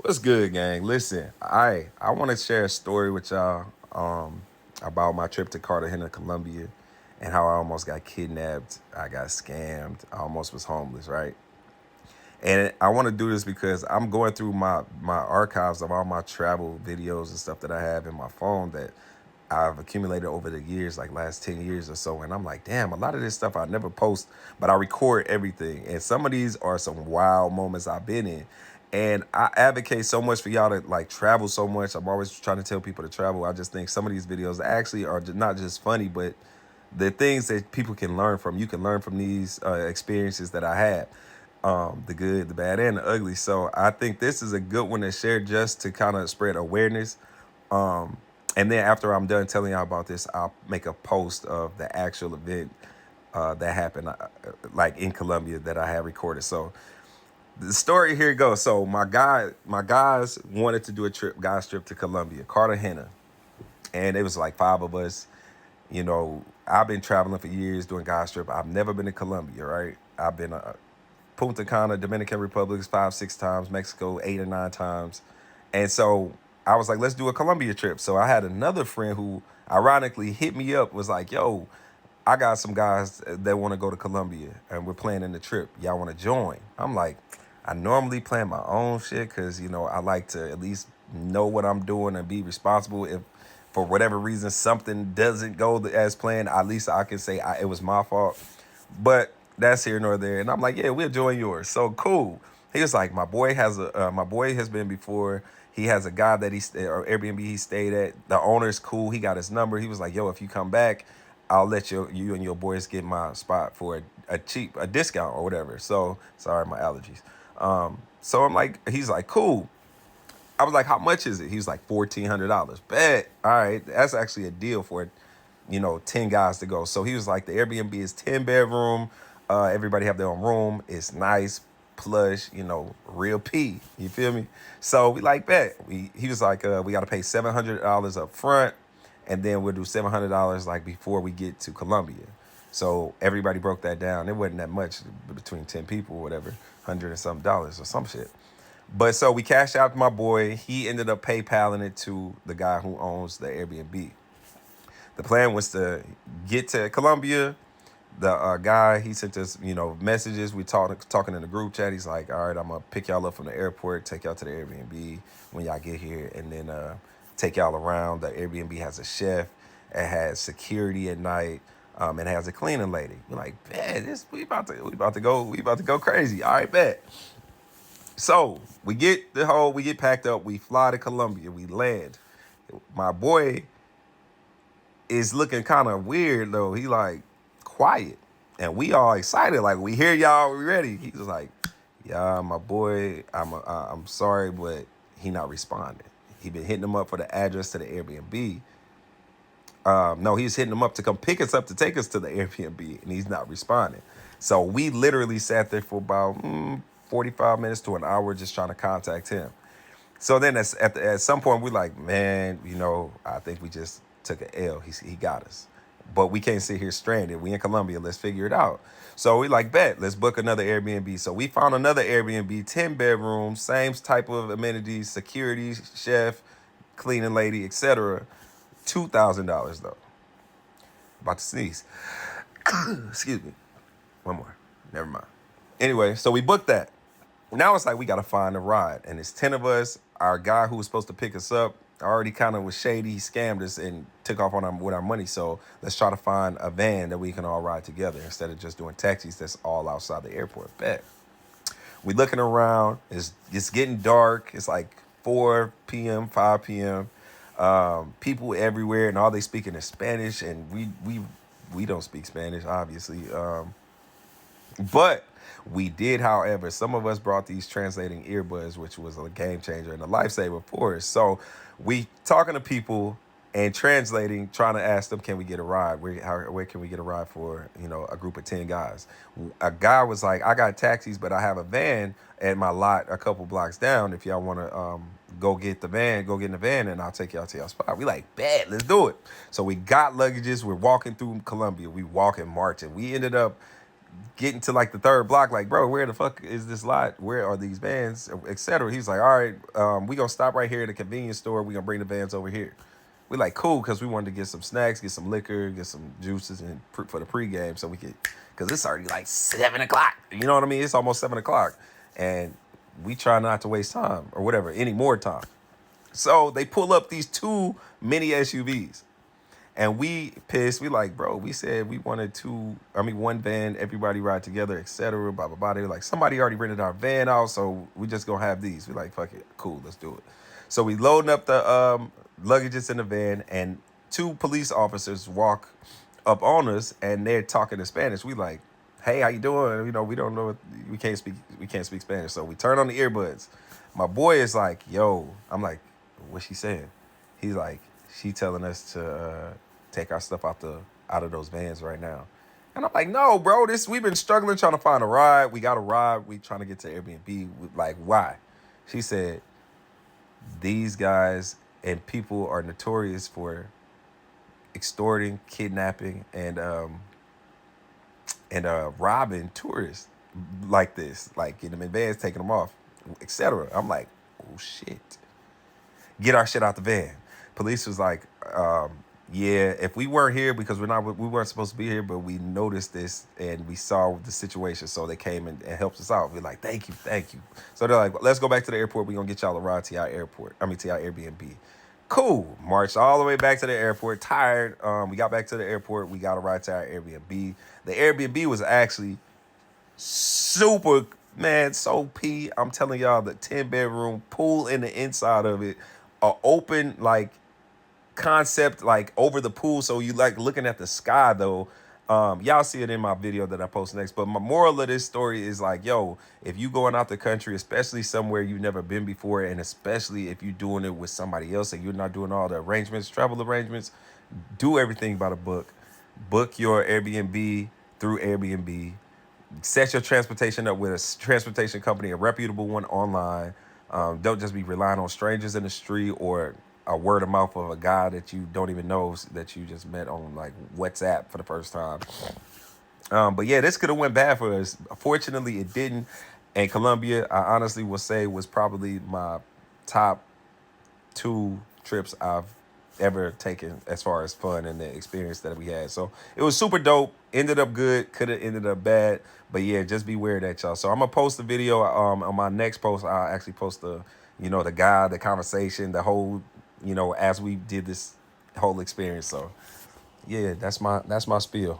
What's good, gang? Listen, I want to share a story with y'all about my trip to Cartagena, Colombia, and how I almost got kidnapped. I got scammed. I almost was homeless, right? And I want to do this because I'm going through my archives of all my travel videos and stuff that I have in my phone that I've accumulated over the years, like last 10 years or so. And I'm like, damn, a lot of this stuff I never post, but I record everything. And some of these are some wild moments I've been in. And I advocate so much for y'all to like travel so much. I'm always trying to tell people to travel. I just think some of these videos actually are not just funny, but the things that people can learn from. You can learn from these experiences that I had, the good, the bad, and the ugly. So I think this is a good one to share just to kind of spread awareness. And then after I'm done telling y'all about this, I'll make a post of the actual event that happened, like in Colombia, that I had recorded. So the story here goes. So my guys wanted to do a trip, guys trip to Colombia, Cartagena, and it was like five of us. I've been traveling for years doing guys trip. I've never been to Colombia, right? I've been Punta Cana, Dominican Republic 5, 6 times, Mexico 8 or 9 times. And so I was like, let's do a Colombia trip. So I had another friend who ironically hit me up, was like, yo, I got some guys that want to go to Colombia and we're planning the trip. Y'all want to join? I'm like, I normally plan my own shit because, I like to at least know what I'm doing and be responsible. If for whatever reason something doesn't go as planned, at least I can say it was my fault. But that's here nor there. And I'm like, yeah, we'll join yours. So cool. He was like, my boy has been before. He has a guy that or Airbnb he stayed at. The owner's cool. He got his number. He was like, yo, if you come back, I'll let you and your boys get my spot for a discount or whatever. So sorry, my allergies. So I'm like, he's like, cool. I was like, how much is it? He was like $1,400. Bet. All right, that's actually a deal for 10 guys to go. So he was like, the Airbnb is 10 bedroom. Everybody have their own room. It's nice, plush, real P. You feel me? So we like bet. He was like, we got to pay $700 up front, and then we'll do $700 like before we get to Colombia. So everybody broke that down. It wasn't that much between 10 people or whatever, hundred and some dollars or some shit. But so we cashed out to my boy. He ended up PayPaling it to the guy who owns the Airbnb. The plan was to get to Colombia. The guy, he sent us, messages. We talking in the group chat. He's like, all right, I'm gonna pick y'all up from the airport, take y'all to the Airbnb when y'all get here, and then take y'all around. The Airbnb has a chef. It has security at night. It has a cleaning lady. We're like, man, we about to go crazy. All right, bet. So we get packed up. We fly to Colombia. We land. My boy is looking kind of weird though. He like quiet, and we all excited. Like we hear y'all, we ready. He was like, "Yeah, my boy, I'm sorry, but he not responding. He been hitting him up for the address to the Airbnb. No, he's hitting him up to come pick us up to take us to the Airbnb, and he's not responding. So we literally sat there for about 45 minutes to an hour just trying to contact him. So then at some point we're like, man, I think we just took an L. He got us. But we can't sit here stranded. We in Colombia. Let's figure it out. So we like, bet, let's book another Airbnb. So we found another Airbnb, 10 bedrooms, same type of amenities, security, chef, cleaning lady, etc. $2,000 though. About to sneeze. Excuse me. One more. Never mind. Anyway, so we booked that. Now it's like we gotta find a ride, and it's 10 of us. Our guy who was supposed to pick us up already kind of was shady. He scammed us and took off with our money. So let's try to find a van that we can all ride together instead of just doing taxis. That's all outside the airport. Bet. We looking around. It's getting dark. It's like 4 p.m., 5 p.m. People everywhere, and all they speaking is Spanish, and we don't speak Spanish, obviously. But we did, however, some of us brought these translating earbuds, which was a game changer and a lifesaver for us. So we talking to people and translating, trying to ask them, can we get a ride? Where can we get a ride for, a group of 10 guys? A guy was like, I got taxis, but I have a van at my lot a couple blocks down. If y'all want to go get in the van, and I'll take y'all to your spot. We like, bet, let's do it. So we got luggages. We're walking through Colombia. We walking, marching. We ended up getting to like the third block, like, bro, where the fuck is this lot? Where are these vans, etc. He's like, all right, we gonna stop right here at the convenience store. We gonna bring the vans over here. We like cool because we wanted to get some snacks, get some liquor, get some juices, and for the pregame so we could, because it's already like 7 o'clock. You know what I mean? It's almost 7 o'clock, and we try not to waste time or whatever, any more time. So they pull up these two mini SUVs. And we pissed. We like, bro, we said we wanted one van, everybody ride together, etc. Blah, blah, blah. They were like, somebody already rented our van out, so we just gonna have these. We like, fuck it. Cool, let's do it. So we loading up the luggages in the van, and two police officers walk up on us, and they're talking in Spanish. We like, hey, how you doing? You know, we don't know, we can't speak Spanish. So we turn on the earbuds. My boy is like, yo, I'm like, what's she saying? He's like, she telling us to take our stuff out of those vans right now. And I'm like, no, bro, we've been struggling trying to find a ride. We got a ride. We trying to get to Airbnb. Like, why? She said, these guys and people are notorious for extorting, kidnapping, and robbing tourists like this, like getting them in vans, taking them off, etc. I'm like, oh shit. Get our shit out the van. Police was like, yeah, if we weren't here because we weren't supposed to be here, but we noticed this and we saw the situation, so they came and helped us out. We're like, thank you, thank you. So they're like, let's go back to the airport. We're gonna get y'all a ride to our to our Airbnb. Cool. Marched all the way back to the airport. Tired. We got back to the airport. We got a ride to our Airbnb. The Airbnb was actually super, man, so P. I'm telling y'all, the 10-bedroom pool in the inside of it, a open like concept like over the pool, so you like looking at the sky though. Y'all see it in my video that I post next. But my moral of this story is like, yo, if you going out the country, especially somewhere you've never been before, and especially if you're doing it with somebody else and you're not doing all the arrangements, travel arrangements, do everything by the book. Book your Airbnb through Airbnb. Set your transportation up with a transportation company, a reputable one online. Don't just be relying on strangers in the street or a word of mouth of a guy that you don't even know that you just met on like WhatsApp for the first time. But yeah, this could have went bad for us. Fortunately, it didn't. And Colombia, I honestly will say, was probably my top 2 trips I've ever taken as far as fun and the experience that we had. So it was super dope. Ended up good. Could have ended up bad. But yeah, just beware of that, y'all. So I'm gonna post the video. On my next post, I'll actually post the guy, the conversation, the whole, as we did this whole experience. So yeah, that's my spiel.